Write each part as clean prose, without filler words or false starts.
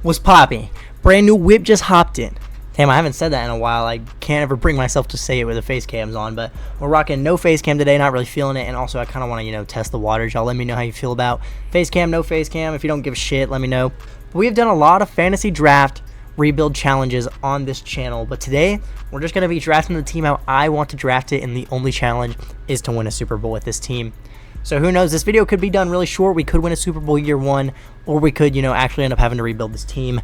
What's popping? Brand new whip just hopped in. Damn, I haven't said that in a while. I can't ever bring myself to say it with the face cams on, but we're rocking no face cam today, not really feeling it, and also I kind of want to, test the waters. Y'all let me know how you feel about face cam, no face cam. If you don't give a shit, let me know. But we have done a lot of fantasy draft rebuild challenges on this channel, but today we're just going to be drafting the team how I want to draft it, and the only challenge is to win a Super Bowl with this team. So who knows, this video could be done really short. We could win a Super Bowl year one, or we could, actually end up having to rebuild this team.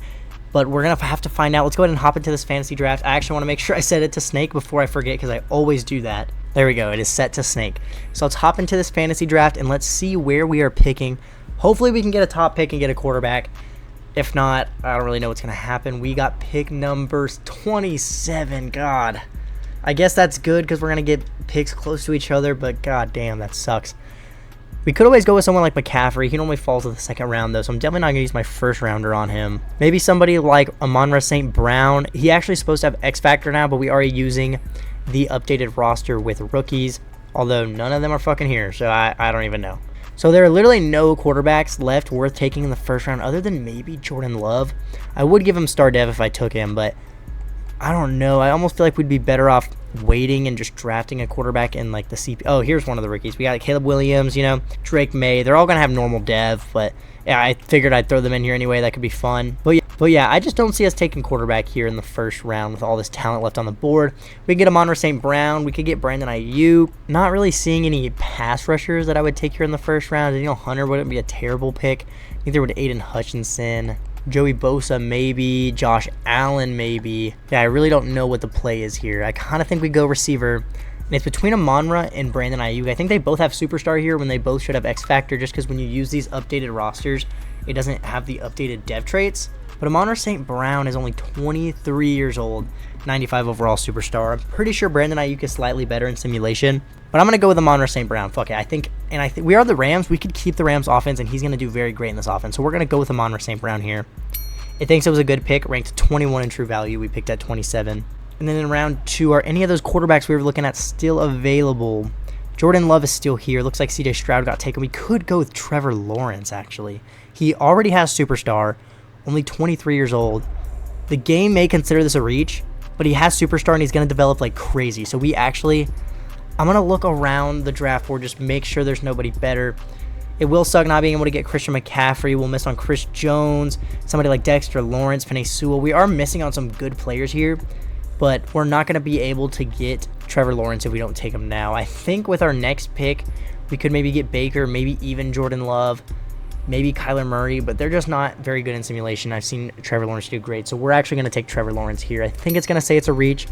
But we're going to have to find out. Let's go ahead and hop into this fantasy draft. I actually want to make sure I set it to Snake before I forget, because I always do that. There we go. It is set to Snake. So let's hop into this fantasy draft, and let's see where we are picking. Hopefully we can get a top pick and get a quarterback. If not, I don't really know what's going to happen. We got pick number 27. God. I guess that's good because we're going to get picks close to each other, but god damn, that sucks. We could always go with someone like McCaffrey. He normally falls to the second round, though, so I'm definitely not going to use my first rounder on him. Maybe somebody like Amon-Ra St. Brown. He actually is supposed to have X Factor now, but we are using the updated roster with rookies, although none of them are fucking here, so I don't even know. So there are literally no quarterbacks left worth taking in the first round other than maybe Jordan Love. I would give him star dev if I took him, but I don't know. I almost feel like we'd be better off waiting and just drafting a quarterback in like the CP. Oh, here's one of the rookies. We got Caleb Williams, Drake May. They're all going to have normal dev, but yeah, I figured I'd throw them in here anyway. That could be fun. But yeah, I just don't see us taking quarterback here in the first round with all this talent left on the board. We could get Amon-Ra St. Brown. We could get Brandon Ayuk. Not really seeing any pass rushers that I would take here in the first round. Daniel Hunter wouldn't be a terrible pick. Neither would Aiden Hutchinson. Joey Bosa, maybe. Josh Allen, maybe. Yeah, I really don't know what the play is here. I kind of think we go receiver. And it's between Amon-Ra and Brandon Ayuk. I think they both have superstar here when they both should have X Factor, just because when you use these updated rosters, it doesn't have the updated dev traits. But Amon-Ra St. Brown is only 23 years old, 95 overall superstar. I'm pretty sure Brandon Ayuk is slightly better in simulation. But I'm going to go with Amon-Ra St. Brown. Fuck it. I think we are the Rams. We could keep the Rams offense, and he's going to do very great in this offense. So we're going to go with Amon-Ra St. Brown here. It thinks it was a good pick, ranked 21 in true value. We picked at 27. And then in round 2, are any of those quarterbacks we were looking at still available? Jordan Love is still here. Looks like CJ Stroud got taken. We could go with Trevor Lawrence, actually. He already has superstar, only 23 years old. The game may consider this a reach, but he has superstar, and he's going to develop like crazy. So I'm going to look around the draft board, just make sure there's nobody better. It will suck not being able to get Christian McCaffrey. We'll miss on Chris Jones, somebody like Dexter Lawrence, Penei Sewell. We are missing on some good players here, but we're not going to be able to get Trevor Lawrence if we don't take him now. I think with our next pick, we could maybe get Baker, maybe even Jordan Love, maybe Kyler Murray, but they're just not very good in simulation. I've seen Trevor Lawrence do great, so we're actually going to take Trevor Lawrence here. I think it's going to say it's a reach,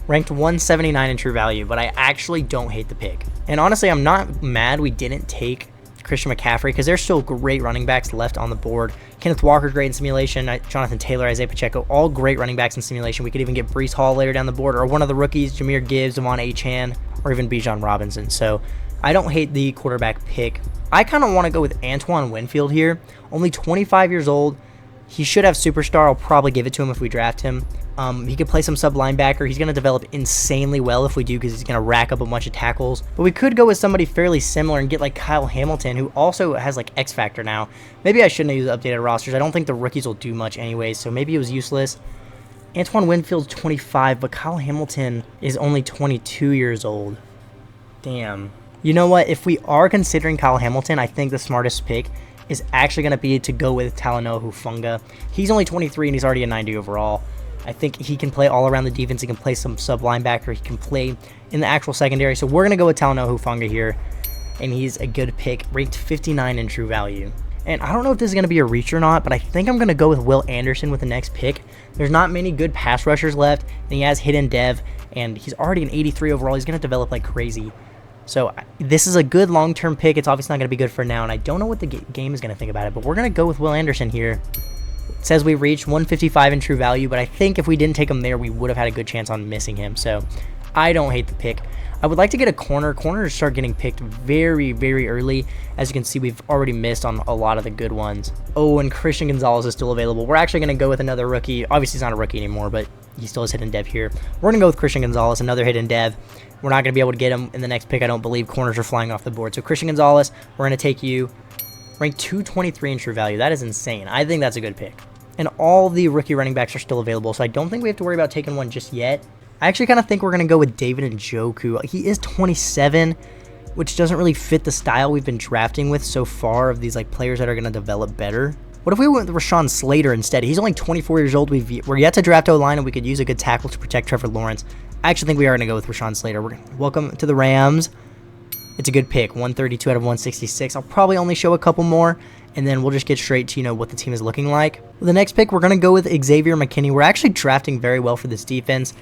ranked 179 in true value, but I actually don't hate the pick. And honestly, I'm not mad we didn't take Christian McCaffrey, because there's still great running backs left on the board. Kenneth Walker, great in simulation. Jonathan Taylor, Isaiah Pacheco, all great running backs in simulation. We could even get Breece Hall later down the board, or one of the rookies, Jahmyr Gibbs, Devon Achane, or even Bijan Robinson. So I don't hate the quarterback pick. I kind of want to go with Antoine Winfield here. Only 25 years old. He should have superstar. I'll probably give it to him if we draft him. He could play some sub linebacker. He's going to develop insanely well if we do, because he's going to rack up a bunch of tackles. But we could go with somebody fairly similar and get like Kyle Hamilton, who also has like X Factor now. Maybe I shouldn't have used updated rosters. I don't think the rookies will do much anyways, so maybe it was useless. Antoine Winfield's 25, but Kyle Hamilton is only 22 years old. Damn. You know what? If we are considering Kyle Hamilton, I think the smartest pick is actually going to be to go with Talanoa Hufanga. He's only 23 and he's already a 90 overall. I think he can play all around the defense. He can play some sub linebacker. He can play in the actual secondary. So we're going to go with Talanoa Hufanga here, and he's a good pick, ranked 59 in true value. And I don't know if this is going to be a reach or not, but I think I'm going to go with Will Anderson with the next pick. There's not many good pass rushers left, and he has hidden dev, and he's already an 83 overall. He's going to develop like crazy. So this is a good long-term pick. It's obviously not going to be good for now, and I don't know what the game is going to think about it, but we're going to go with Will Anderson here. It says we reached 155 in true value, but I think if we didn't take him there, we would have had a good chance on missing him. So I don't hate the pick. I would like to get a corner. Corners start getting picked very, very early. As you can see, we've already missed on a lot of the good ones. Oh, and Christian Gonzalez is still available. We're actually going to go with another rookie. Obviously, he's not a rookie anymore, but he still has hidden dev here. We're going to go with Christian Gonzalez, another hidden dev. We're not going to be able to get him in the next pick, I don't believe. Corners are flying off the board. So Christian Gonzalez, we're going to take you. Ranked 223 in true value. That is insane. I think that's a good pick. And all the rookie running backs are still available, so I don't think we have to worry about taking one just yet. I actually kind of think we're going to go with David Njoku. He is 27, which doesn't really fit the style we've been drafting with so far of these like players that are going to develop better. What if we went with Rashawn Slater instead? He's only 24 years old. We're yet to draft O-line, and we could use a good tackle to protect Trevor Lawrence. I actually think we are going to go with Rashawn Slater. Welcome to the Rams. It's a good pick, 132 out of 166. I'll probably only show a couple more, and then we'll just get straight to, what the team is looking like. With the next pick, we're going to go with Xavier McKinney. We're actually drafting very well for this defense.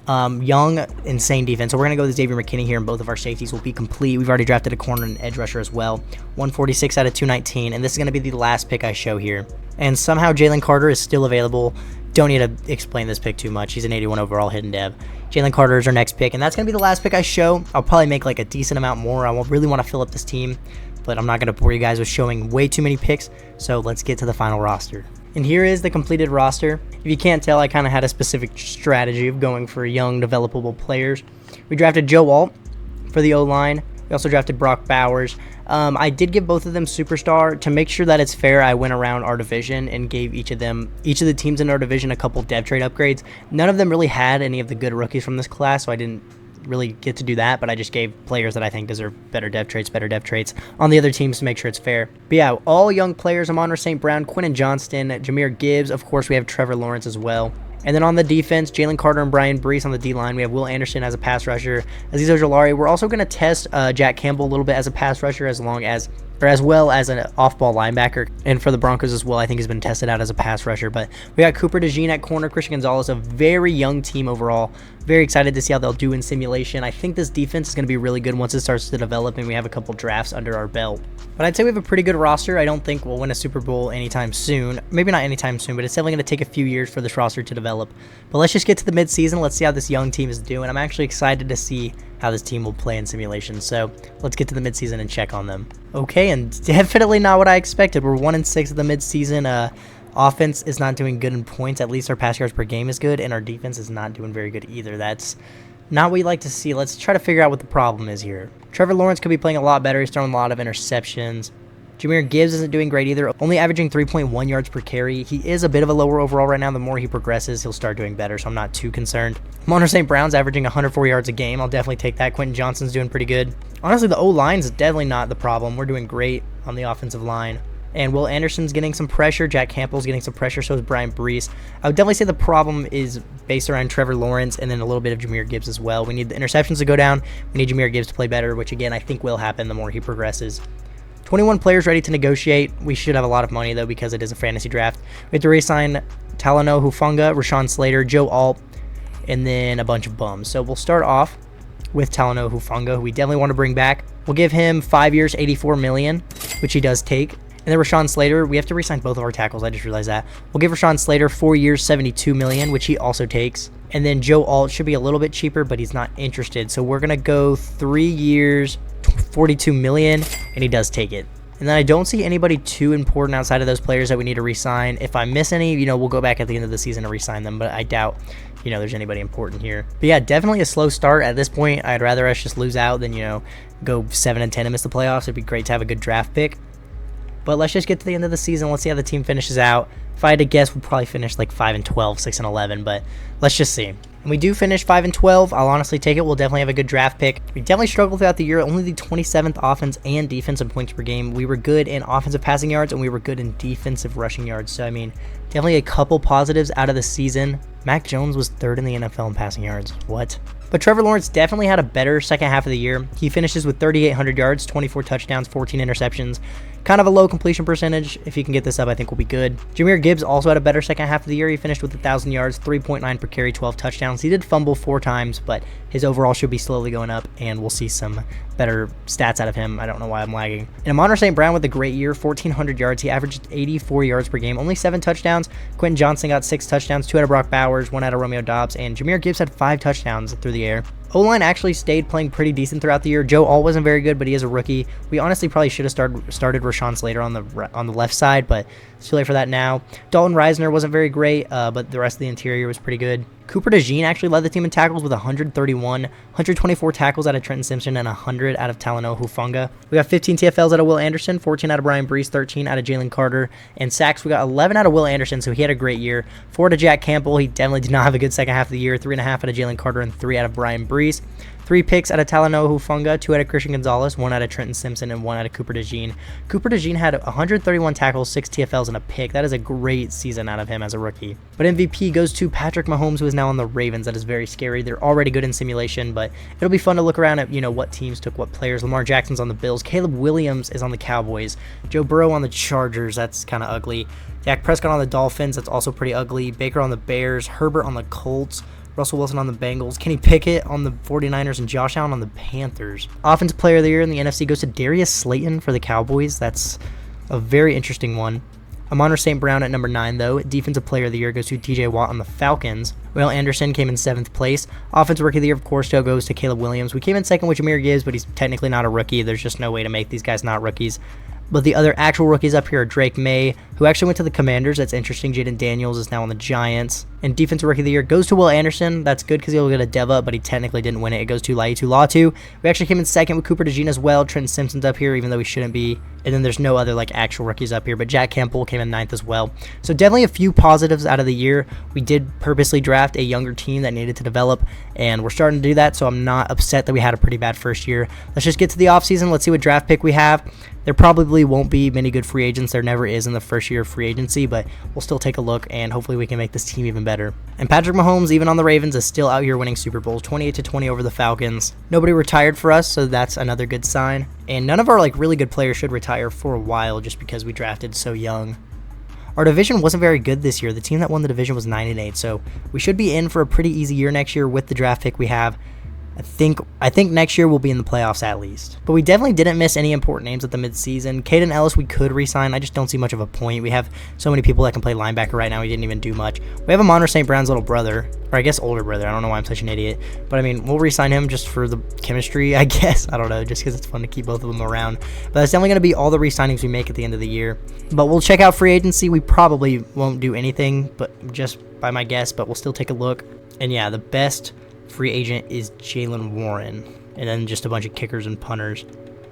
Young, insane defense. So we're going to go with Xavier McKinney here, and both of our safeties will be complete. We've already drafted a corner and edge rusher as well. 146 out of 219, and this is going to be the last pick I show here. And somehow Jalen Carter is still available. Don't need to explain this pick too much. He's an 81 overall hidden dev. Jalen Carter is our next pick, and that's going to be the last pick I show. I'll probably make like a decent amount more. I really want to fill up this team, but I'm not going to bore you guys with showing way too many picks. So let's get to the final roster. And here is the completed roster. If you can't tell, I kind of had a specific strategy of going for young, developable players. We drafted Joe Alt for the O-line. We also drafted Brock Bowers. I did give both of them superstar. To make sure that it's fair, I went around our division and gave each of the teams in our division a couple dev trade upgrades. None of them really had any of the good rookies from this class, so I didn't really get to do that, but I just gave players that I think deserve better dev traits on the other teams to make sure it's fair. But yeah, all young players: Amon-Ra St. Brown, Quentin Johnston, Jahmyr Gibbs. Of course, we have Trevor Lawrence as well. And then on the defense, Jalen Carter and Brian Brees on the D-line. We have Will Anderson as a pass rusher, Azeez Ojulari. We're also going to test Jack Campbell a little bit as a pass rusher, as well as an off-ball linebacker. And for the Broncos as well, I think he's been tested out as a pass rusher. But we got Cooper DeJean at corner, Christian Gonzalez, a very young team overall. Very excited to see how they'll do in simulation. I think this defense is going to be really good once it starts to develop and we have a couple drafts under our belt. But I'd say we have a pretty good roster. I don't think we'll win a Super Bowl anytime soon. Maybe not anytime soon, but it's definitely going to take a few years for this roster to develop. But let's just get to the midseason. Let's see how this young team is doing. I'm actually excited to see how this team will play in simulation. So let's get to the midseason and check on them. Okay, and definitely not what I expected. We're 1-6 at the midseason. Offense is not doing good in points. At least our pass yards per game is good, and our defense is not doing very good either. That's not what we like to see. Let's try to figure out what the problem is here. Trevor Lawrence could be playing a lot better. He's throwing a lot of interceptions. Jahmyr Gibbs isn't doing great either, only averaging 3.1 yards per carry. He is a bit of a lower overall right now. The more he progresses, he'll start doing better, so I'm not too concerned. Amon-Ra St. Brown's averaging 104 yards a game. I'll definitely take that. Quentin Johnston's doing pretty good. Honestly, the O-line's definitely not the problem. We're doing great on the offensive line. And Will Anderson's getting some pressure. Jack Campbell's getting some pressure. So is Brian Brees. I would definitely say the problem is based around Trevor Lawrence and then a little bit of Jahmyr Gibbs as well. We need the interceptions to go down. We need Jahmyr Gibbs to play better, which again I think will happen the more he progresses. 21 players ready to negotiate. We should have a lot of money though because it is a fantasy draft. We have to re-sign Talanoa Hufanga, Rashawn Slater, Joe Alt, and then a bunch of bums. So we'll start off with Talanoa Hufanga, who we definitely want to bring back. We'll give him 5 years, $84 million, which he does take. And then Rashawn Slater, we have to re-sign both of our tackles. I just realized that. We'll give Rashawn Slater 4 years, $72 million, which he also takes. And then Joe Alt should be a little bit cheaper, but he's not interested. So we're going to go 3 years, $42 million, and he does take it. And then I don't see anybody too important outside of those players that we need to re-sign. If I miss any, we'll go back at the end of the season to re-sign them, but I doubt, there's anybody important here. But yeah, definitely a slow start at this point. I'd rather us just lose out than, go 7-10 and miss the playoffs. It'd be great to have a good draft pick. But let's just get to the end of the season. Let's see how the team finishes out. If I had to guess, we'll probably finish like 5-12, 6-11, but let's just see. And we do finish 5-12. I'll honestly take it. We'll definitely have a good draft pick. We definitely struggled throughout the year. Only the 27th offense and defensive points per game. We were good in offensive passing yards, and we were good in defensive rushing yards. So, definitely a couple positives out of the season. Mac Jones was 3rd in the NFL in passing yards. What? But Trevor Lawrence definitely had a better second half of the year. He finishes with 3,800 yards, 24 touchdowns, 14 interceptions. Kind of a low completion percentage. If he can get this up, I think we'll be good. Jahmyr Gibbs also had a better second half of the year. He finished with 1,000 yards, 3.9 per carry, 12 touchdowns. He did fumble 4 times, but his overall should be slowly going up, and we'll see some better stats out of him. I don't know why I'm lagging. And Amon-Ra St. Brown with a great year, 1,400 yards. He averaged 84 yards per game, only 7 touchdowns. Quentin Johnston got 6 touchdowns, 2 out of Brock Bowers, 1 out of Romeo Doubs, and Jahmyr Gibbs had 5 touchdowns through the air. O-line actually stayed playing pretty decent throughout the year. Joe Alt wasn't very good, but he is a rookie. We honestly probably should have started Rashawn Slater on the left side, but it's too late for that now. Dalton Reisner wasn't very great, but the rest of the interior was pretty good. Cooper DeJean actually led the team in tackles with 131, 124 tackles out of Trenton Simpson, and 100 out of Talanoa Hufanga. We got 15 TFLs out of Will Anderson, 14 out of Brian Brees, 13 out of Jalen Carter, and sacks we got 11 out of Will Anderson, so he had a great year. 4 to Jack Campbell, he definitely did not have a good second half of the year. 3.5 out of Jalen Carter, and 3 out of Brian Brees. 3 picks out of Talanoa Hufanga, 2 out of Christian Gonzalez, 1 out of Trenton Simpson, and 1 out of Cooper DeJean. Cooper DeJean had 131 tackles, 6 TFLs, and a pick. That is a great season out of him as a rookie. But MVP goes to Patrick Mahomes, who is now on the Ravens. That is very scary. They're already good in simulation, but it'll be fun to look around at, what teams took what players. Lamar Jackson's on the Bills. Caleb Williams is on the Cowboys. Joe Burrow on the Chargers. That's kind of ugly. Dak Prescott on the Dolphins. That's also pretty ugly. Baker on the Bears. Herbert on the Colts. Russell Wilson on the Bengals, Kenny Pickett on the 49ers, and Josh Allen on the Panthers. Offensive Player of the Year in the NFC goes to Darius Slayton for the Cowboys. That's a very interesting one. Amon St. Brown at number 9, though. Defensive Player of the Year goes to TJ Watt on the Falcons. Will Anderson came in 7th place. Offensive Rookie of the Year, of course, still goes to Caleb Williams. We came in 2nd with Jahmyr Gibbs, but he's technically not a rookie. There's just no way to make these guys not rookies. But the other actual rookies up here are Drake May, who actually went to the Commanders. That's interesting. Jaden Daniels is now on the Giants. And Defensive Rookie of the Year goes to Will Anderson. That's good because he'll get a dev up, but he technically didn't win it. It goes to Laitu Latu. We actually came in 2nd with Cooper DeJean as well. Trenton Simpson's up here, even though he shouldn't be. And then there's no other actual rookies up here, but Jack Campbell came in 9th as well. So definitely a few positives out of the year. We did purposely draft a younger team that needed to develop, and we're starting to do that, so I'm not upset that we had a pretty bad first year. Let's just get to the offseason. Let's see what draft pick we have. There probably won't be many good free agents. There never is in the first year of free agency, but we'll still take a look, and hopefully we can make this team even better. And Patrick Mahomes, even on the Ravens, is still out here winning Super Bowls, 28-20 over the Falcons. Nobody retired for us, so that's another good sign. And none of our really good players should retire for a while just because we drafted so young. Our division wasn't very good this year. The team that won the division was 9-8, so we should be in for a pretty easy year next year with the draft pick we have. I think next year we'll be in the playoffs at least. But we definitely didn't miss any important names at the midseason. Caden Ellis we could re-sign. I just don't see much of a point. We have so many people that can play linebacker right now. We didn't even do much. We have Amon St. Brown's little brother, or I guess older brother. I don't know why I'm such an idiot. But I mean, we'll re-sign him just for the chemistry, I guess. I don't know, just because it's fun to keep both of them around. But that's definitely going to be all the re-signings we make at the end of the year. But we'll check out free agency. We probably won't do anything, but just by my guess, but we'll still take a look. And yeah, the best free agent is Jalen Warren, and then just a bunch of kickers and punters.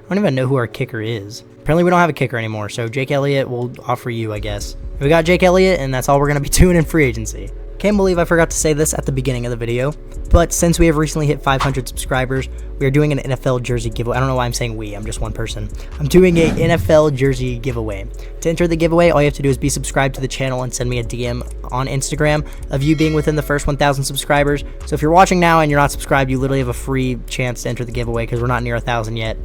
I don't even know who our kicker is. Apparently we don't have a kicker anymore, so Jake Elliott will offer you, I guess. We got Jake Elliott, and that's all we're going to be doing in free agency. Can't believe I forgot to say this at the beginning of the video, but since we have recently hit 500 subscribers, we are doing an NFL jersey giveaway. I don't know why I'm saying we, I'm just one person. I'm doing an NFL jersey giveaway. To enter the giveaway, all you have to do is be subscribed to the channel and send me a DM on Instagram of you being within the first 1,000 subscribers. So if you're watching now and you're not subscribed, you literally have a free chance to enter the giveaway because we're not near 1,000 yet.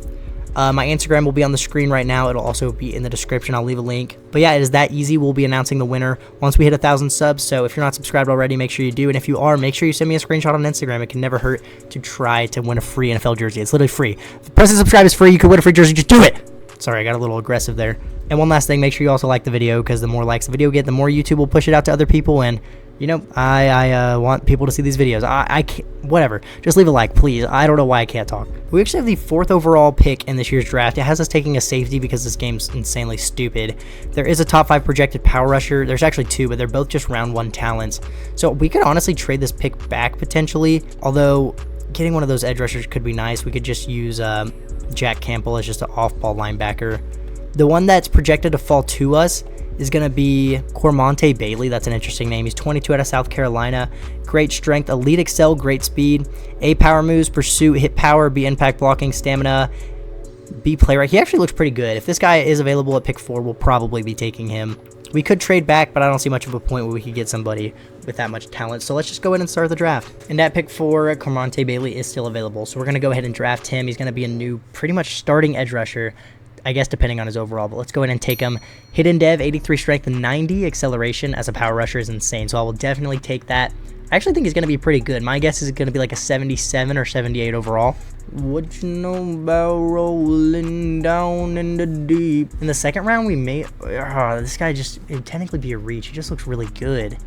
My Instagram will be on the screen right now. It'll also be in the description. I'll leave a link. But yeah, it is that easy. We'll be announcing the winner once we hit 1,000 subs. So if you're not subscribed already, make sure you do. And if you are, make sure you send me a screenshot on Instagram. It can never hurt to try to win a free NFL jersey. It's literally free. If pressing subscribe is free, you can win a free jersey. Just do it. Sorry, I got a little aggressive there. And one last thing, make sure you also like the video because the more likes the video get, the more YouTube will push it out to other people. And you know, I want people to see these videos. I can't, whatever. Just leave a like, please. I don't know why I can't talk. We actually have the 4th overall pick in this year's draft. It has us taking a safety because this game's insanely stupid. There is a top 5 projected power rusher. There's actually 2, but they're both just round 1 talents. So we could honestly trade this pick back potentially, although getting one of those edge rushers could be nice. We could just use Jack Campbell as just an off-ball linebacker. The one that's projected to fall to us is going to be Cormonte Bailey. That's an interesting name. He's 22 out of South Carolina. Great strength, elite excel, great speed. A power moves, pursuit, hit power, B impact blocking, stamina, B play right. He actually looks pretty good. If this guy is available at pick 4, we'll probably be taking him. We could trade back, but I don't see much of a point where we could get somebody with that much talent. So let's just go ahead and start the draft. And at pick 4, Cormonte Bailey is still available. So we're going to go ahead and draft him. He's going to be a new, pretty much starting edge rusher, I guess depending on his overall, but let's go ahead and take him. Hidden Dev, 83 strength and 90 acceleration as a power rusher is insane, so I will definitely take that. I actually think he's going to be pretty good. My guess is going to be like a 77 or 78 overall. What you know about rolling down in the deep? In the 2nd round, we may... this guy just... It would technically be a reach. He just looks really good.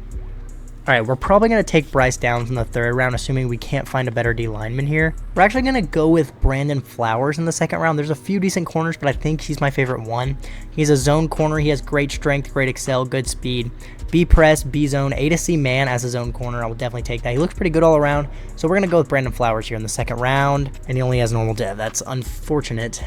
All right, we're probably going to take Bryce Downs in the third round, assuming we can't find a better D lineman here. We're actually going to go with Brandon Flowers in the second round. There's a few decent corners, but I think he's my favorite one. He's a zone corner. He has great strength, great excel, good speed. B press, B zone, A to C man as a zone corner. I will definitely take that. He looks pretty good all around. So we're going to go with Brandon Flowers here in the second round, and he only has normal dev. That's unfortunate.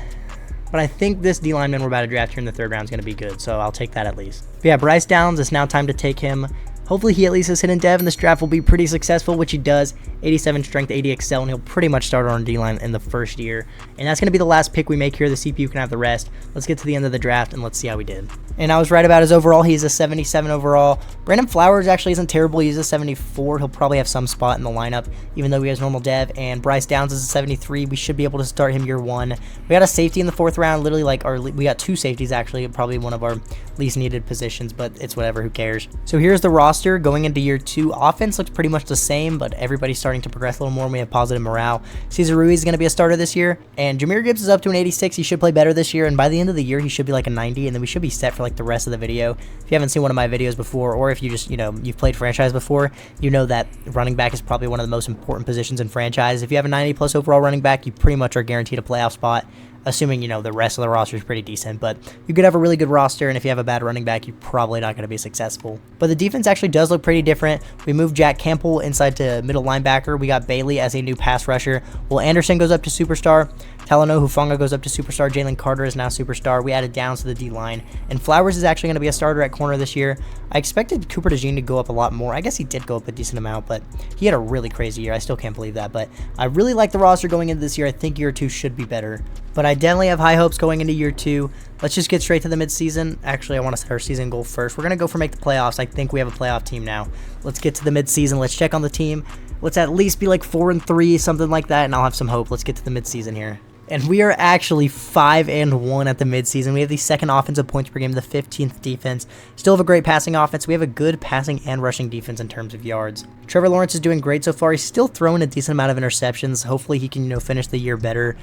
But I think this D lineman we're about to draft here in the third round is going to be good, so I'll take that at least. But yeah, Bryce Downs, it's now time to take him. Hopefully he at least has hidden dev and this draft will be pretty successful, which he does. 87 strength, 80 excel, and he'll pretty much start on D-line in the first year. And that's going to be the last pick we make here. The CPU can have the rest. Let's get to the end of the draft and let's see how we did. And I was right about his overall. He's a 77 overall. Brandon Flowers actually isn't terrible. He's a 74. He'll probably have some spot in the lineup, even though he has normal dev. And Bryce Downs is a 73. We should be able to start him year one. We got a safety in the fourth round. Literally, we got two safeties actually. Probably one of our least needed positions, but it's whatever. Who cares? So here's the roster going into year two. Offense looks pretty much the same, but everybody's starting to progress a little more, and we have positive morale. Cesar Ruiz is going to be a starter this year, and Jahmyr Gibbs is up to an 86. He should play better this year, and by the end of the year, he should be like a 90, and then we should be set for like the rest of the video. If you haven't seen one of my videos before, or if you just, you've played franchise before, you know that running back is probably one of the most important positions in franchise. If you have a 90 plus overall running back, you pretty much are guaranteed a playoff spot, assuming, the rest of the roster is pretty decent. But you could have a really good roster, and if you have a bad running back, you're probably not going to be successful. But the defense actually does look pretty different. We moved Jack Campbell inside to middle linebacker. We got Bailey as a new pass rusher. Will Anderson goes up to superstar. Talanoa Hufanga goes up to superstar. Jalen Carter is now superstar. We added Downs to the D-line. And Flowers is actually going to be a starter at corner this year. I expected Cooper DeJean to go up a lot more. I guess he did go up a decent amount, but he had a really crazy year. I still can't believe that. But I really like the roster going into this year. I think year two should be better. But I definitely have high hopes going into year two. Let's just get straight to the midseason. Actually, I want to set our season goal first. We're going to go for make the playoffs. I think we have a playoff team now. Let's get to the midseason. Let's check on the team. Let's at least be like 4-3, something like that, and I'll have some hope. Let's get to the midseason here. And we are actually 5-1 at the midseason. We have the second offensive points per game, the 15th defense. Still have a great passing offense. We have a good passing and rushing defense in terms of yards. Trevor Lawrence is doing great so far. He's still throwing a decent amount of interceptions. Hopefully he can, finish the year better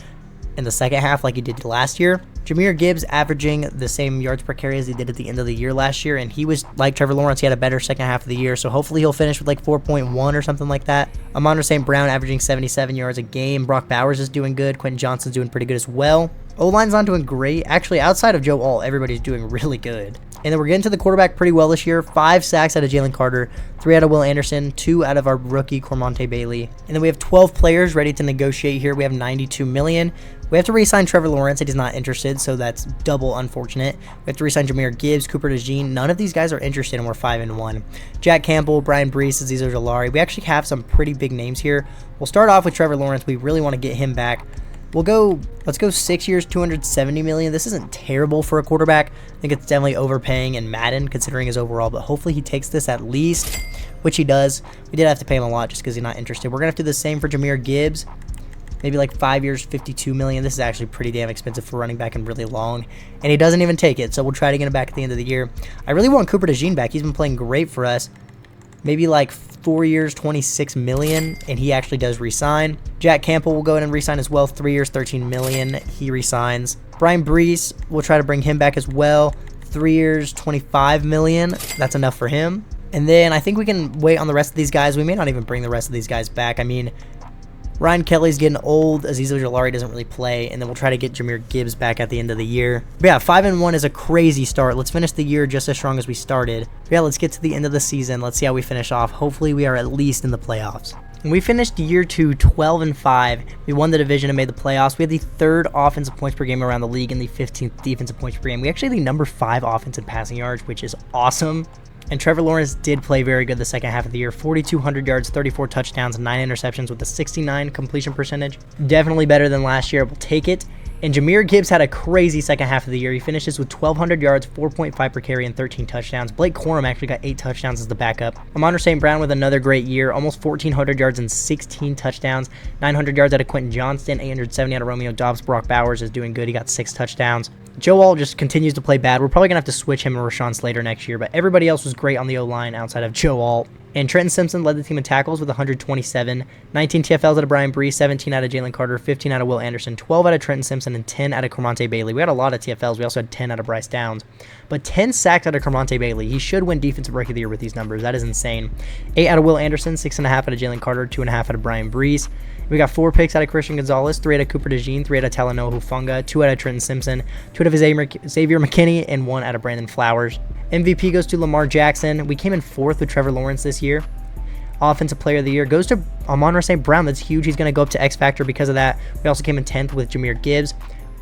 in the second half like he did last year. Jahmyr Gibbs averaging the same yards per carry as he did at the end of the year last year, and he was like Trevor Lawrence. He had a better second half of the year, so hopefully he'll finish with like 4.1 or something like that. Amon St. Brown averaging 77 yards a game. Brock Bowers is doing good. Quentin Johnson's doing pretty good as well. O-line's not doing great. Actually, outside of Joe Alt, everybody's doing really good. And then we're getting to the quarterback pretty well this year. 5 sacks out of Jalen Carter, 3 out of Will Anderson, 2 out of our rookie Cormonte Bailey. And then we have 12 players ready to negotiate here. We have $92 million. We have to re-sign Trevor Lawrence. He's not interested, so that's double unfortunate. We have to re-sign Jahmyr Gibbs, Cooper DeJean. None of these guys are interested, and we're 5-1. Jack Campbell, Brian Brees, Azeez Ojulari. We actually have some pretty big names here. We'll start off with Trevor Lawrence. We really want to get him back. Let's go 6 years, $270 million. This isn't terrible for a quarterback. I think it's definitely overpaying in Madden considering his overall, but hopefully he takes this at least, which he does. We did have to pay him a lot just because he's not interested. We're going to have to do the same for Jahmyr Gibbs. Maybe like 5 years, $52 million. This is actually pretty damn expensive for running back and really long, and he doesn't even take it, so we'll try to get him back at the end of the year. I really want Cooper DeJean back. He's been playing great for us. Maybe like 4 years, $26 million, and he actually does resign. Jack Campbell will go in and resign as well. 3 years, $13 million. He resigns. Brian Brees, we'll try to bring him back as well. 3 years, $25 million. That's enough for him. And then I think we can wait on the rest of these guys. We may not even bring the rest of these guys back. I mean, Ryan Kelly's getting old. Azeez Ojulari doesn't really play. And then we'll try to get Jahmyr Gibbs back at the end of the year. But yeah, 5-1 is a crazy start. Let's finish the year just as strong as we started. But yeah, let's get to the end of the season. Let's see how we finish off. Hopefully we are at least in the playoffs. We finished year 2 12-5. We won the division and made the playoffs. We had the 3rd offensive points per game around the league and the 15th defensive points per game. We actually had the number 5 offensive passing yards, which is awesome. And Trevor Lawrence did play very good the second half of the year. 4,200 yards, 34 touchdowns, 9 interceptions with a 69 completion percentage. Definitely better than last year. We'll take it. And Jahmyr Gibbs had a crazy second half of the year. He finishes with 1,200 yards, 4.5 per carry, and 13 touchdowns. Blake Corum actually got 8 touchdowns as the backup. Amon St. Brown with another great year. Almost 1,400 yards and 16 touchdowns. 900 yards out of Quentin Johnston, 870 out of Romeo Doubs. Brock Bowers is doing good. He got 6 touchdowns. Joe Alt just continues to play bad. We're probably going to have to switch him and Rashawn Slater next year, but everybody else was great on the O-line outside of Joe Alt. And Trenton Simpson led the team in tackles with 127, 19 TFLs out of Brian Bree, 17 out of Jalen Carter, 15 out of Will Anderson, 12 out of Trenton Simpson, and 10 out of Cormonte Bailey. We had a lot of TFLs. We also had 10 out of Bryce Downs. But 10 sacks out of Cormonte Bailey. He should win Defensive Rookie of the Year with these numbers. That is insane. 8 out of Will Anderson, 6.5 out of Jalen Carter, 2.5 out of Brian Brees. We got 4 picks out of Christian Gonzalez, 3 out of Cooper DeJean, 3 out of Talanoa Hufanga, 2 out of Trenton Simpson, 2 out of Xavier McKinney, and 1 out of Brandon Flowers. MVP goes to Lamar Jackson. We came in 4th with Trevor Lawrence this year. Offensive Player of the Year goes to Amon-Ra St. Brown. That's huge. He's going to go up to X Factor because of that. We also came in 10th with Jahmyr Gibbs.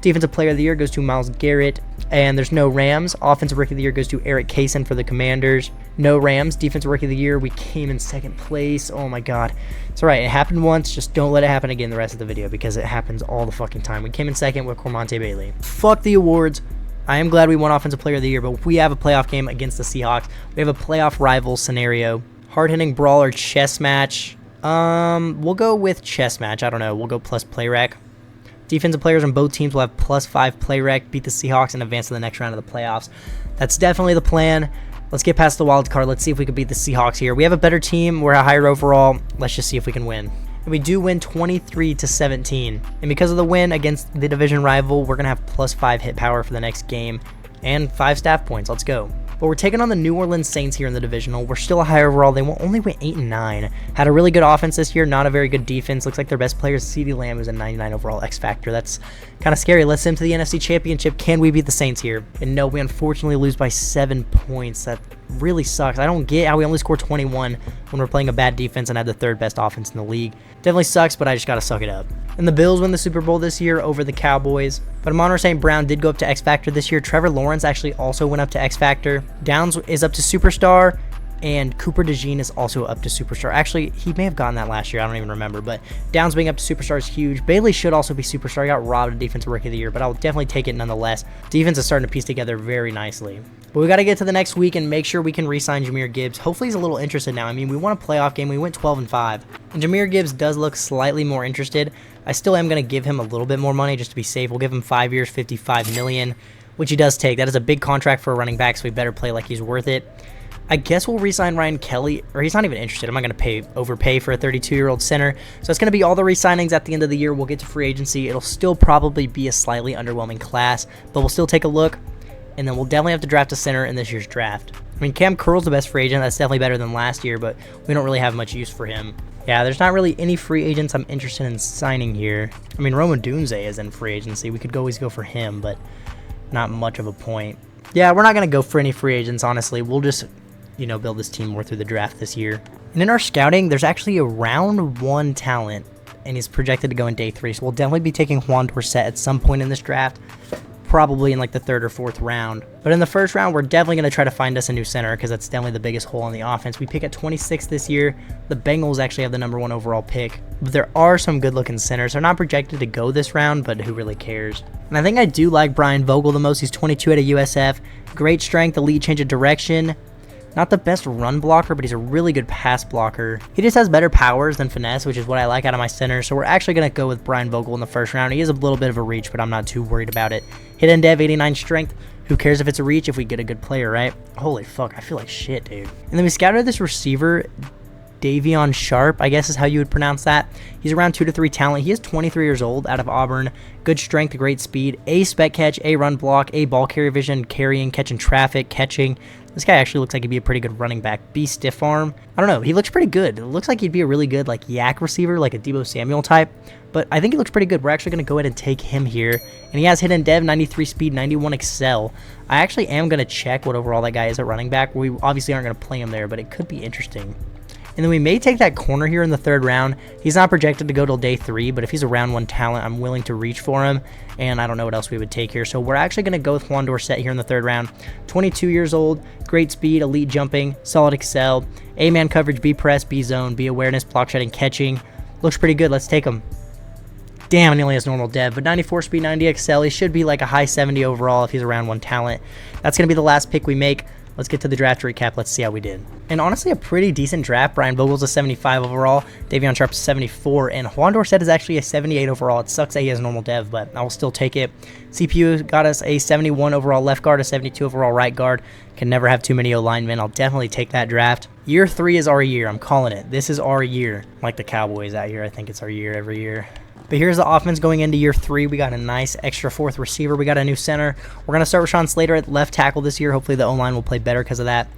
Defensive Player of the Year goes to Myles Garrett, and there's no Rams. Offensive Rookie of the Year goes to Eric Kaysen for the Commanders. No Rams. Defensive Rookie of the Year, we came in 2nd place. Oh my God. It's alright. It happened once. Just don't let it happen again the rest of the video because it happens all the fucking time. We came in 2nd with Cormonte Bailey. Fuck the awards. I am glad we won Offensive Player of the Year, but we have a playoff game against the Seahawks. We have a playoff rival scenario. Hard-hitting brawl or chess match. We'll go with chess match. I don't know. We'll go plus play rec. Defensive players on both teams will have +5 play rec, beat the Seahawks, and advance to the next round of the playoffs. That's definitely the plan. Let's get past the wild card. Let's see if we can beat the Seahawks here. We have a better team. We're a higher overall. Let's just see if we can win. And we do win 23-17. And because of the win against the division rival, we're going to have +5 hit power for the next game and 5 staff points. Let's go. But we're taking on the New Orleans Saints here in the divisional. We're still a high overall. They only went 8-9. Had a really good offense this year, not a very good defense. Looks like their best player is CeeDee Lamb, who's a 99 overall X Factor. That's kind of scary. Let's send him to the NFC Championship. Can we beat the Saints here? And no, we unfortunately lose by 7 points. That really sucks. I don't get how we only score 21 when we're playing a bad defense and had the 3rd best offense in the league. Definitely sucks, but I just got to suck it up. And the Bills win the Super Bowl this year over the Cowboys. But Amon-Ra St. Brown did go up to X Factor this year. Trevor Lawrence actually also went up to X Factor. Downs is up to Superstar. And Cooper DeJean is also up to Superstar. Actually, he may have gotten that last year. I don't even remember. But Downs being up to Superstar is huge. Bailey should also be Superstar. He got robbed of Defensive Rookie of the Year, but I'll definitely take it nonetheless. Defense is starting to piece together very nicely. But we got to get to the next week and make sure we can re-sign Jahmyr Gibbs. Hopefully he's a little interested now. I mean, we won a playoff game. We went 12-5. And Jahmyr Gibbs does look slightly more interested. I still am going to give him a little bit more money just to be safe. We'll give him 5 years, $55 million, which he does take. That is a big contract for a running back, so we better play like he's worth it. I guess we'll re-sign Ryan Kelly, or he's not even interested. I'm not going to overpay for a 32-year-old center. So it's going to be all the re-signings at the end of the year. We'll get to free agency. It'll still probably be a slightly underwhelming class, but we'll still take a look. And then we'll definitely have to draft a center in this year's draft. I mean, Cam Curl's the best free agent. That's definitely better than last year, but we don't really have much use for him. Yeah, there's not really any free agents I'm interested in signing here. I mean, Rome Odunze is in free agency. We could always go for him, but not much of a point. Yeah, we're not going to go for any free agents, honestly. We'll just, build this team more through the draft this year. And in our scouting, there's actually a round 1 talent, and he's projected to go in day 3. So we'll definitely be taking Juan Dorsett at some point in this draft, probably in like the 3rd or 4th round. But in the 1st round, we're definitely going to try to find us a new center because that's definitely the biggest hole on the offense. We pick at 26 this year. The Bengals actually have the #1 overall pick. But there are some good-looking centers. They're not projected to go this round, but who really cares? And I think I do like Brian Vogel the most. He's 22 at a USF. Great strength, elite change of direction. Not the best run blocker, but he's a really good pass blocker. He just has better powers than finesse, which is what I like out of my center. So we're actually going to go with Brian Vogel in the 1st round. He is a little bit of a reach, but I'm not too worried about it. Hit and dev, 89 strength. Who cares if it's a reach if we get a good player, right? Holy fuck, I feel like shit, dude. And then we scouted this receiver, Davion Sharp, I guess is how you would pronounce that. He's around 2 to 3 talent. He is 23 years old, out of Auburn. Good strength, great speed, A spec catch, A run block, A ball carrier vision, carrying, catching traffic, catching. This guy actually looks like he'd be a pretty good running back. B stiff arm. I don't know. He looks pretty good. It looks like he'd be a really good yak receiver, like a Deebo Samuel type. But I think he looks pretty good. We're actually going to go ahead and take him here. And he has hit and dev, 93 speed, 91 excel. I actually am going to check what overall that guy is at running back. We obviously aren't going to play him there, but it could be interesting. And then we may take that corner here in the 3rd round. He's not projected to go till day 3, but if he's a round 1 talent, I'm willing to reach for him. And I don't know what else we would take here. So we're actually going to go with Juan Dorsett here in the 3rd round. 22 years old, great speed, elite jumping, solid excel, A-man coverage, B press, B zone, B awareness, block shedding, catching. Looks pretty good. Let's take him. Damn, and he only has normal dev, but 94 speed, 90 excel. He should be like a high 70 overall if he's a round 1 talent. That's going to be the last pick we make. let's get to the draft recap. Let's see how we did. And honestly, a pretty decent draft. Brian Vogel's a 75 overall, Davion Sharp's 74, and Juan Dorsett is actually a 78 overall. It sucks that he has normal dev, but I will still take it. CPU got us a 71 overall left guard, a 72 overall right guard. Can never have too many O-linemen. I'll definitely take that draft. Year 3 is our year. I'm calling it. This is our year. Like the Cowboys that year. I think it's our year every year. But here's the offense going into year 3. We got a nice extra 4th receiver. We got a new center. We're going to start Rashawn Slater at left tackle this year. Hopefully the O-line will play better because of that.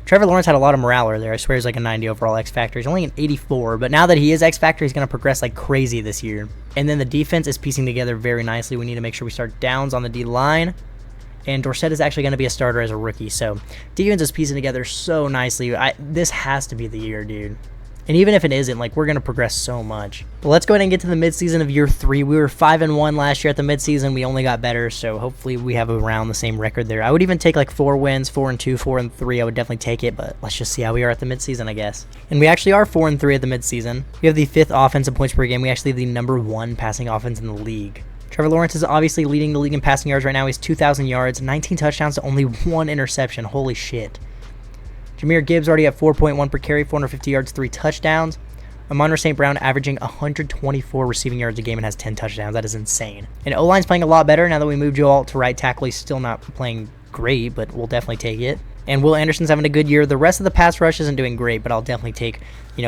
Trevor Lawrence had a lot of morale there. I swear he's like a 90 overall X Factor. He's only an 84, but now that he is X Factor, he's going to progress like crazy this year. And then the defense is piecing together very nicely. We need to make sure we start Downs on the D-line. And Dorsett is actually going to be a starter as a rookie. So defense is piecing together so nicely. This has to be the year, dude. And even if it isn't, like, we're going to progress so much. But let's go ahead and get to the midseason of year 3. We were 5-1 last year at the midseason. We only got better, so hopefully we have around the same record there. I would even take like 4 wins, 4-2, 4-3. I would definitely take it, but let's just see how we are at the midseason, I guess. And we actually are 4-3 at the midseason. We have the 5th offense in points per game. We actually have the number 1 passing offense in the league. Trevor Lawrence is obviously leading the league in passing yards right now. He's 2,000 yards, 19 touchdowns to only 1 interception. Holy shit. Jahmyr Gibbs already at 4.1 per carry, 450 yards, 3 touchdowns. Amon-Ra St. Brown averaging 124 receiving yards a game and has 10 touchdowns. That is insane. And O-line's playing a lot better now that we moved Joe Alt to right tackle. He's still not playing great, but we'll definitely take it. And Will Anderson's having a good year. The rest of the pass rush isn't doing great, but I'll definitely take,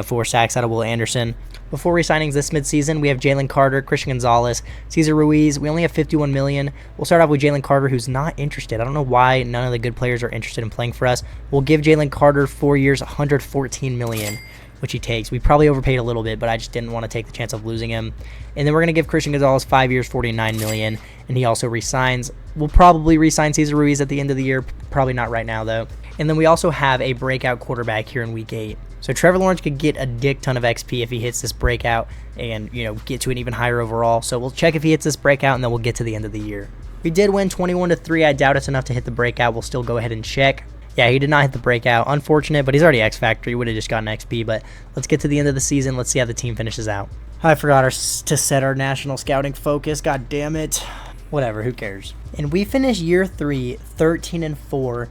4 sacks out of Will Anderson. Before re-signings this midseason, we have Jalen Carter, Christian Gonzalez, Cesar Ruiz. We only have $51 million. We'll start off with Jalen Carter, who's not interested. I don't know why none of the good players are interested in playing for us. We'll give Jalen Carter 4 years, $114 million, which he takes. We probably overpaid a little bit, but I just didn't want to take the chance of losing him. And then we're going to give Christian Gonzalez 5 years, $49 million, and he also re-signs. We'll probably re-sign Cesar Ruiz at the end of the year. Probably not right now, though. And then we also have a breakout quarterback here in Week 8. So Trevor Lawrence could get a dick ton of XP if he hits this breakout and, get to an even higher overall. So we'll check if he hits this breakout, and then we'll get to the end of the year. We did win 21-3. I doubt it's enough to hit the breakout. We'll still go ahead and check. Yeah, he did not hit the breakout. Unfortunate, but he's already X Factor. He would have just gotten XP, but let's get to the end of the season. Let's see how the team finishes out. I forgot to set our national scouting focus. God damn it. Whatever, who cares? And we finish year 3, 13-4.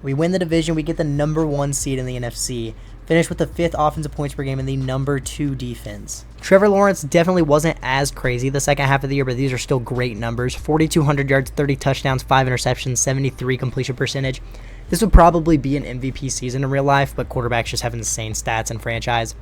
We win the division. We get the number 1 seed in the NFC. Finish with the 5th offensive points per game and the number 2 defense. Trevor Lawrence definitely wasn't as crazy the second half of the year, but these are still great numbers. 4,200 yards, 30 touchdowns, 5 interceptions, 73 completion percentage. This would probably be an MVP season in real life, but quarterbacks just have insane stats in franchise.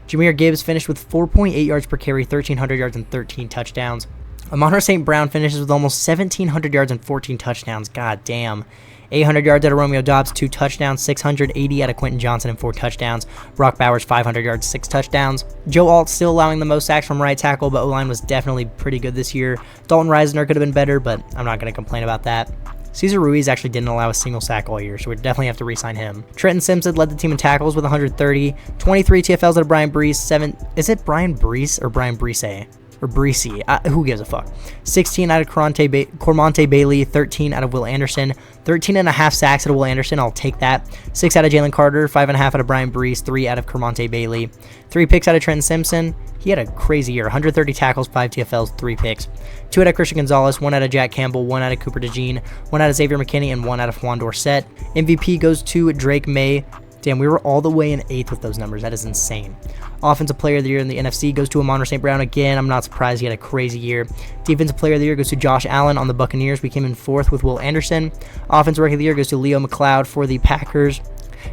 Jahmyr Gibbs finished with 4.8 yards per carry, 1,300 yards, and 13 touchdowns. Amon-Ra St. Brown finishes with almost 1,700 yards and 14 touchdowns. God damn. 800 yards out of Romeo Doubs, 2 touchdowns, 680 out of Quentin Johnson and 4 touchdowns. Brock Bowers, 500 yards, 6 touchdowns. Joe Alt still allowing the most sacks from right tackle, but O-line was definitely pretty good this year. Dalton Reisner could have been better, but I'm not going to complain about that. Cesar Ruiz actually didn't allow a single sack all year, so we definitely have to re-sign him. Trenton Simpson led the team in tackles with 130, 23 TFLs out of Brian Brees, is it Brian Brees or Brian Brees? Or Breesy, who gives a fuck? 16 out of Cormonte Bailey, 13 out of Will Anderson, 13.5 sacks out of Will Anderson, I'll take that. 6 out of Jalen Carter, 5.5 out of Brian Brees, 3 out of Cormonte Bailey, 3 picks out of Trenton Simpson. He had a crazy year, 130 tackles, 5 TFLs, 3 picks. 2 out of Christian Gonzalez, 1 out of Jack Campbell, 1 out of Cooper DeJean, 1 out of Xavier McKinney, and 1 out of Juan Dorsett. MVP goes to Drake May. Damn, we were all the way in 8th with those numbers. That is insane. Offensive Player of the Year in the NFC goes to Amon-Ra St. Brown again. I'm not surprised. He had a crazy year. Defensive Player of the Year goes to Josh Allen on the Buccaneers. We came in 4th with Will Anderson. Offensive Rookie of the Year goes to Leo McLeod for the Packers.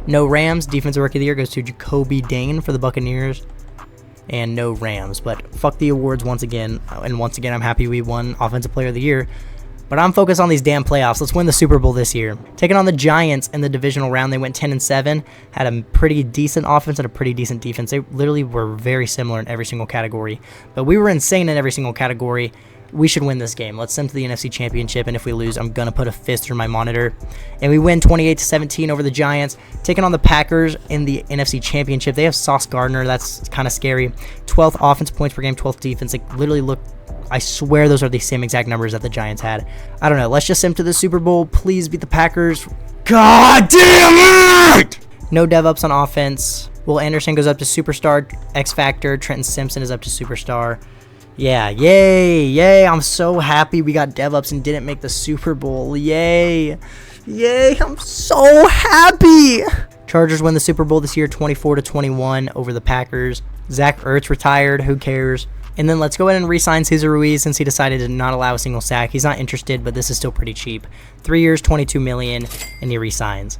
No Rams. Defensive Rookie of the Year goes to Jacoby Dane for the Buccaneers. And no Rams. But fuck the awards once again. And once again, I'm happy we won Offensive Player of the Year. But I'm focused on these damn playoffs. Let's win the Super Bowl this year. Taking on the Giants in the divisional round, they went 10-7, had a pretty decent offense and a pretty decent defense. They literally were very similar in every single category. But we were insane in every single category. We should win this game. Let's send to the NFC Championship, and if we lose, I'm going to put a fist through my monitor. And we win 28-17 over the Giants. Taking on the Packers in the NFC Championship. They have Sauce Gardner. That's kind of scary. 12th offense points per game, 12th defense. They literally look... I swear those are the same exact numbers that the Giants had. I don't know. Let's just sim to the Super Bowl. Please beat the Packers. God damn it! No dev-ups on offense. Will Anderson goes up to Superstar X Factor. Trenton Simpson is up to Superstar. Yeah, yay, yay. I'm so happy we got dev-ups and didn't make the Super Bowl. Yay. Yay, I'm so happy. Chargers win the Super Bowl this year 24-21 over the Packers. Zach Ertz retired. Who cares? And then let's go ahead and re-sign Cesar Ruiz since he decided to not allow a single sack. He's not interested, but this is still pretty cheap. 3 years, $22 million, and he re-signs.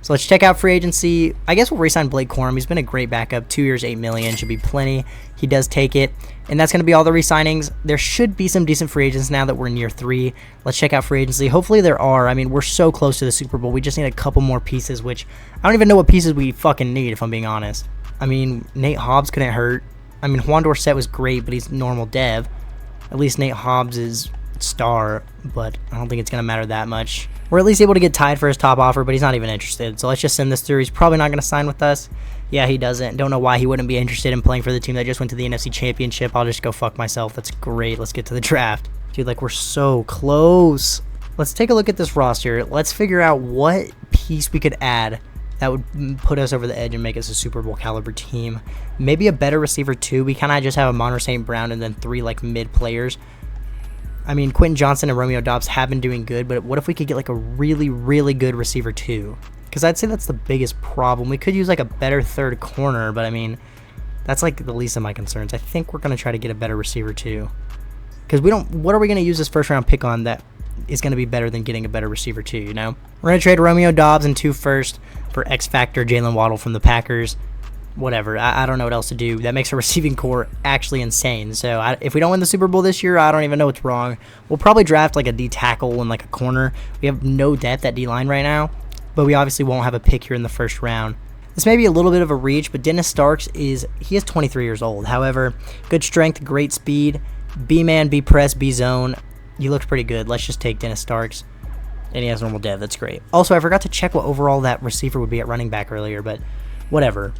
So let's check out free agency. I guess we'll re-sign Blake Corum. He's been a great backup. 2 years, $8 million. Should be plenty. He does take it. And that's going to be all the re-signings. There should be some decent free agents now that we're in year 3. Let's check out free agency. Hopefully there are. I mean, we're so close to the Super Bowl. We just need a couple more pieces, which I don't even know what pieces we fucking need, if I'm being honest. I mean, Nate Hobbs couldn't hurt. I mean, Juan Dorsett was great, but he's normal dev. At least Nate Hobbs is star, but I don't think it's going to matter that much. We're at least able to get tied for his top offer, but he's not even interested. So let's just send this through. He's probably not going to sign with us. Yeah, he doesn't. Don't know why he wouldn't be interested in playing for the team that just went to the NFC Championship. I'll just go fuck myself. That's great. Let's get to the draft. Dude, like, we're so close. Let's take a look at this roster. Let's figure out what piece we could add that would put us over the edge and make us a Super Bowl caliber team. Maybe a better receiver too. We kind of just have a Monter St. Brown and then 3 like mid players. I mean, Quentin Johnson and Romeo Doubs have been doing good, but what if we could get like a really, really good receiver too? Because I'd say that's the biggest problem. We could use like a better third corner, but I mean, that's like the least of my concerns. I think we're going to try to get a better receiver too. Because what are we going to use this first round pick on that is going to be better than getting a better receiver too, you know? We're going to trade Romeo Doubs and 2 firsts for X Factor Jalen Waddle from the Packers. Whatever. I don't know what else to do. That makes our receiving core actually insane. So if we don't win the Super Bowl this year, I don't even know what's wrong. We'll probably draft like a D tackle and like a corner. We have no depth at D-line right now, but we obviously won't have a pick here in the first round. This may be a little bit of a reach, but Dennis Starks he is 23 years old. However, good strength, great speed, B-man, B-press, B-zone. He looks pretty good. Let's just take Dennis Starks. And he has normal dev. That's great. Also, I forgot to check what overall that receiver would be at running back earlier, but whatever.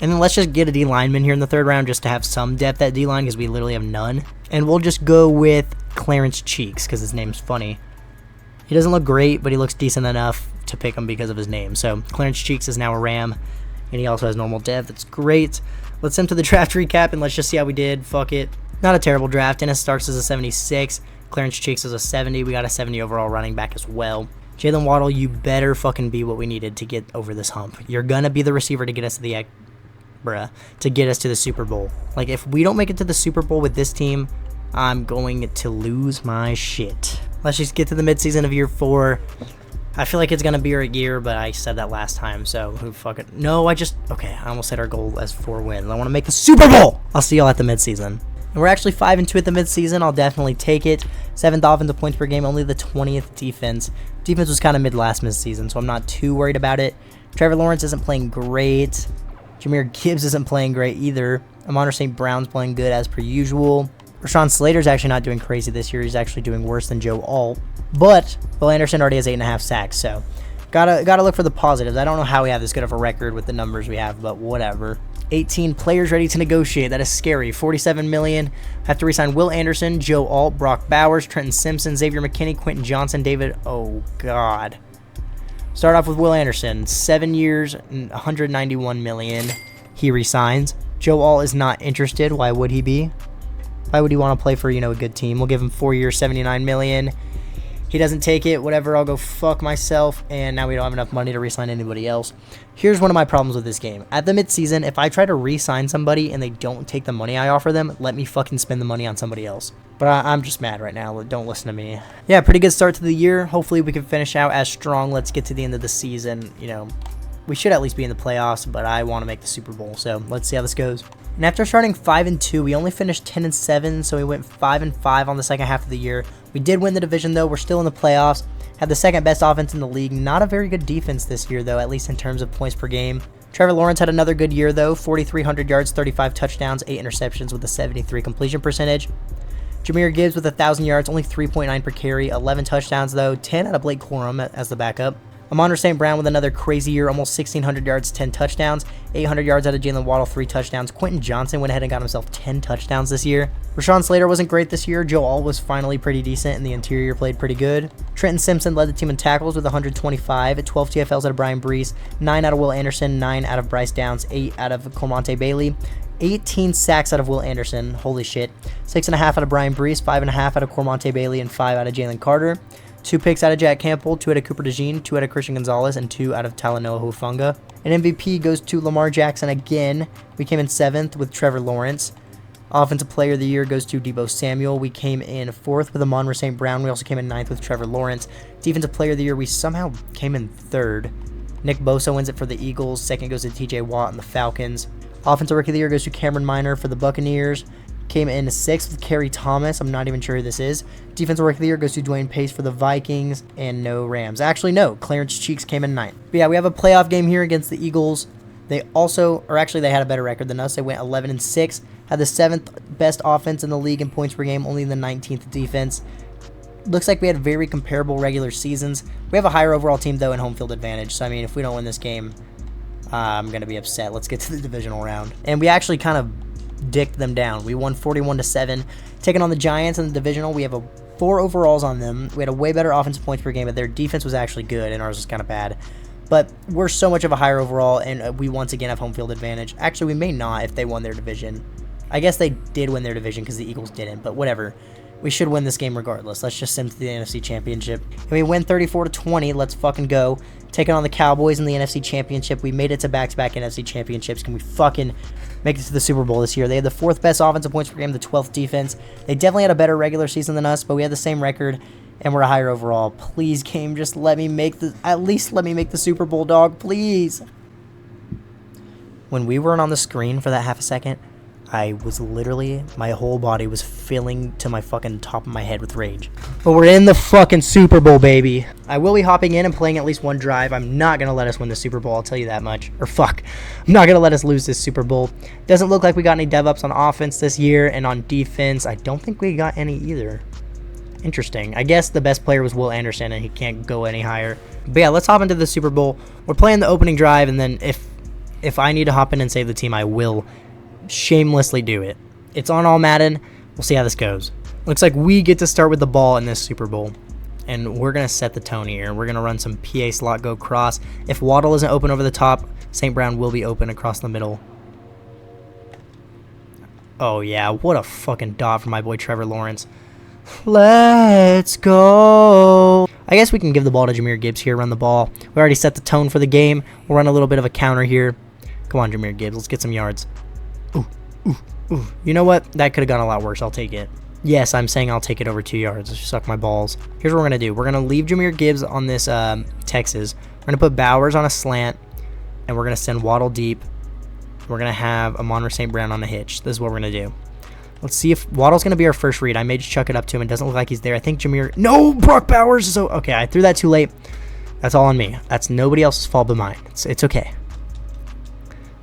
And then let's just get a D lineman here in the 3rd round just to have some depth at D line because we literally have none. And we'll just go with Clarence Cheeks because his name's funny. He doesn't look great, but he looks decent enough to pick him because of his name. So Clarence Cheeks is now a Ram, and he also has normal dev. That's great. Let's send him to the draft recap, and let's just see how we did. Fuck it. Not a terrible draft. Dennis Starks is a 76. Clarence Cheeks is a 70. We got a 70 overall running back as well. Jalen Waddle, you better fucking be what we needed to get over this hump. You're going to be the receiver to get us to the Super Bowl. Like, if we don't make it to the Super Bowl with this team, I'm going to lose my shit. Let's just get to the midseason of year 4. I feel like it's going to be our year, but I said that last time, so who fucking... No, I almost set our goal as 4 wins. I want to make the Super Bowl! I'll see y'all at the midseason. And we're actually 5-2 at the midseason. I'll definitely take it. 7th offensive points per game, only the 20th defense. Defense was kind of mid last midseason, so I'm not too worried about it. Trevor Lawrence isn't playing great. Jahmyr Gibbs isn't playing great either. Monter St. Brown's playing good as per usual. Rashawn Slater's actually not doing crazy this year. He's actually doing worse than Joe Alt. But Will Anderson already has 8.5 sacks, so gotta look for the positives. I don't know how we have this good of a record with the numbers we have, but whatever. 18 players ready to negotiate. That is scary. $47 million. Have to re-sign Will Anderson, Joe Alt, Brock Bowers, Trenton Simpson, Xavier McKinney, Quentin Johnson, David. Oh, God. Start off with Will Anderson. 7 years, $191 million. He re-signs. Joe Alt is not interested. Why would he be? Why would he want to play for, a good team? We'll give him 4 years, $79 million. He doesn't take it. Whatever. I'll go fuck myself. And now we don't have enough money to re-sign anybody else. Here's one of my problems with this game. At the midseason, if I try to re-sign somebody and they don't take the money I offer them, let me fucking spend the money on somebody else. But I'm just mad right now. Don't listen to me. Yeah, pretty good start to the year. Hopefully we can finish out as strong. Let's get to the end of the season. We should at least be in the playoffs, but I want to make the Super Bowl. So let's see how this goes. And after starting 5-2, we only finished 10-7, so we went 5-5 on the second half of the year. We did win the division, though. We're still in the playoffs. Had the second best offense in the league. Not a very good defense this year, though, at least in terms of points per game. Trevor Lawrence had another good year, though. 4,300 yards, 35 touchdowns, 8 interceptions with a 73 completion percentage. Jahmyr Gibbs with 1,000 yards, only 3.9 per carry, 11 touchdowns, though. 10 out of Blake Corum as the backup. Monter St. Brown with another crazy year, almost 1,600 yards, 10 touchdowns, 800 yards out of Jalen Waddle, 3 touchdowns. Quentin Johnson went ahead and got himself 10 touchdowns this year. Rashawn Slater wasn't great this year. Joe Alt was finally pretty decent, and the interior played pretty good. Trenton Simpson led the team in tackles with 125, 12 TFLs out of Brian Brees, 9 out of Will Anderson, 9 out of Bryce Downs, 8 out of Cormonte Bailey, 18 sacks out of Will Anderson, holy shit, 6.5 out of Brian Brees, 5.5 out of Cormonte Bailey, and 5 out of Jalen Carter. 2 picks out of Jack Campbell, 2 out of Cooper DeJean, 2 out of Christian Gonzalez, and 2 out of Talanoa Hufanga. An MVP goes to Lamar Jackson again. We came in 7th with Trevor Lawrence. Offensive Player of the Year goes to Deebo Samuel. We came in 4th with Amon-Ra St. Brown. We also came in 9th with Trevor Lawrence. Defensive Player of the Year, we somehow came in 3rd. Nick Bosa wins it for the Eagles. 2nd goes to TJ Watt and the Falcons. Offensive Rookie of the Year goes to Cameron Minor for the Buccaneers. Came in 6th with Kerry Thomas. I'm not even sure who this is. Defensive Rookie of the Year goes to Dwayne Pace for the Vikings. And no Rams. Actually, no. Clarence Cheeks came in 9th. But yeah, we have a playoff game here against the Eagles. They had a better record than us. They went 11-6. Had the 7th best offense in the league in points per game. Only the 19th defense. Looks like we had very comparable regular seasons. We have a higher overall team, though, and home field advantage. So, I mean, if we don't win this game, I'm going to be upset. Let's get to the divisional round. And we actually kind of dicked them down. We won 41-7. Taking on the Giants in the divisional, we have 4 overalls on them. We had a way better offensive points per game, but their defense was actually good, and ours was kind of bad. But we're so much of a higher overall, and we once again have home field advantage. Actually, we may not if they won their division. I guess they did win their division because the Eagles didn't, but whatever. We should win this game regardless. Let's just sim to the NFC Championship. And we win 34-20. Let's fucking go. Taking on the Cowboys in the NFC Championship. We made it to back-to-back NFC Championships. Can we fucking make it to the Super Bowl this year? They had the 4th best offensive points per game, the 12th defense. They definitely had a better regular season than us, but we had the same record, and we're a higher overall. Please, game, just let me make at least let me make the Super Bowl, dog. Please. When we weren't on the screen for that half a second, I was literally, my whole body was filling to my fucking top of my head with rage. But we're in the fucking Super Bowl, baby. I will be hopping in and playing at least one drive. I'm not going to let us win the Super Bowl, I'll tell you that much. Or fuck, I'm not going to let us lose this Super Bowl. Doesn't look like we got any dev-ups on offense this year, and on defense, I don't think we got any either. Interesting. I guess the best player was Will Anderson, and he can't go any higher. But yeah, let's hop into the Super Bowl. We're playing the opening drive, and then if I need to hop in and save the team, I will shamelessly do it. It's on all Madden. We'll see how this goes. Looks like we get to start with the ball in this Super Bowl, and we're going to set the tone here. We're going to run some PA slot go cross. If Waddle isn't open over the top, St. Brown will be open across the middle. Oh yeah, what a fucking dot from my boy Trevor Lawrence. Let's go. I guess we can give the ball to Jahmyr Gibbs here, run the ball. We already set the tone for the game. We'll run a little bit of a counter here. Come on, Jahmyr Gibbs, let's get some yards. Ooh. You know what? That could have gone a lot worse. I'll take it. Yes, I'm saying I'll take it over 2 yards. Let's suck my balls. Here's what we're going to do. We're going to leave Jahmyr Gibbs on this Texas. We're going to put Bowers on a slant, and we're going to send Waddle deep. We're going to have Amon-Ra St. Brown on a hitch. This is what we're going to do. Let's see if Waddle's going to be our first read. I may just chuck it up to him. It doesn't look like he's there. I think Jahmyr... No! Brock Bowers! So okay, I threw that too late. That's all on me. That's nobody else's fault but mine. It's okay.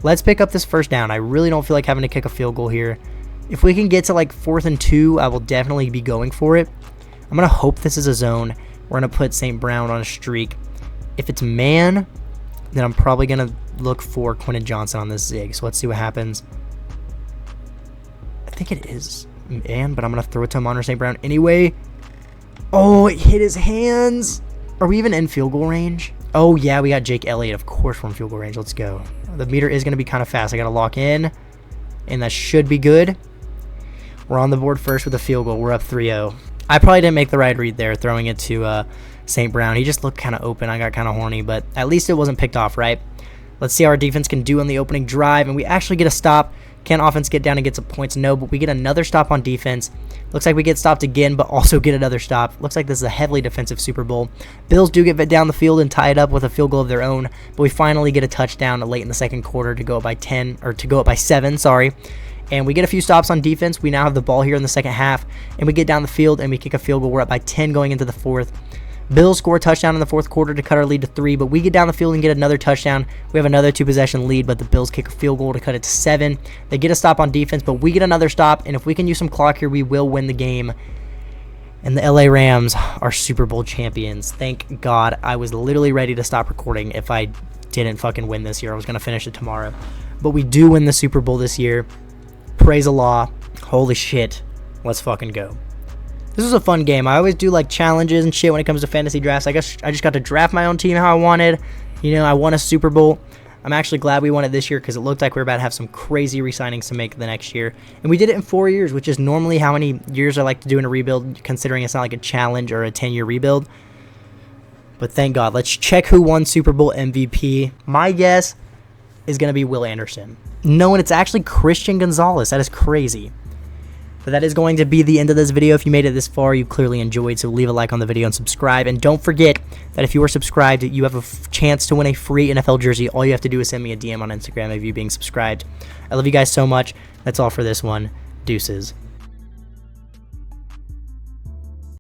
Let's pick up this first down. I really don't feel like having to kick a field goal here. If we can get to like 4th and 2, I will definitely be going for it. I'm going to hope this is a zone. We're going to put St. Brown on a streak. If it's man, then I'm probably going to look for Quentin Johnson on this zig. So let's see what happens. I think it is man, but I'm going to throw it to Amon-Ra St. Brown anyway. Oh, it hit his hands. Are we even in field goal range? Oh, yeah, we got Jake Elliott. Of course we're in field goal range. Let's go. The meter is going to be kind of fast. I got to lock in, and that should be good. We're on the board first with a field goal. We're up 3-0. I probably didn't make the right read there, throwing it to St. Brown. He just looked kind of open. I got kind of horny, but at least it wasn't picked off, right? Let's see how our defense can do on the opening drive, and we actually get a stop. Can offense get down and get some points? No, but we get another stop on defense. Looks like we get stopped again, but also get another stop. Looks like this is a heavily defensive Super Bowl. Bills do get down the field and tie it up with a field goal of their own, but we finally get a touchdown late in the second quarter to go up by 7, sorry. And we get a few stops on defense. We now have the ball here in the second half, and we get down the field and we kick a field goal. We're up by 10 going into the fourth. Bills score a touchdown in the fourth quarter to cut our lead to 3, but we get down the field and get another touchdown. We have another 2-possession lead, but the Bills kick a field goal to cut it to 7. They get a stop on defense, but we get another stop, and if we can use some clock here, we will win the game. And the LA Rams are Super Bowl champions. Thank God. I was literally ready to stop recording if I didn't fucking win this year. I was going to finish it tomorrow. But we do win the Super Bowl this year. Praise Allah. Holy shit. Let's fucking go. This was a fun game. I always do like challenges and shit when it comes to fantasy drafts. I guess I just got to draft my own team how I wanted. You know, I won a Super Bowl. I'm actually glad we won it this year because it looked like we were about to have some crazy re-signings to make the next year. And we did it in 4 years, which is normally how many years I like to do in a rebuild, considering it's not like a challenge or a 10-year rebuild. But thank God. Let's check who won Super Bowl MVP. My guess is going to be Will Anderson. No, and it's actually Christian Gonzalez. That is crazy. But that is going to be the end of this video. If you made it this far, you clearly enjoyed, so leave a like on the video and subscribe. And don't forget that if you are subscribed, you have a chance to win a free NFL jersey. All you have to do is send me a DM on Instagram of you being subscribed. I love you guys so much. That's all for this one. Deuces.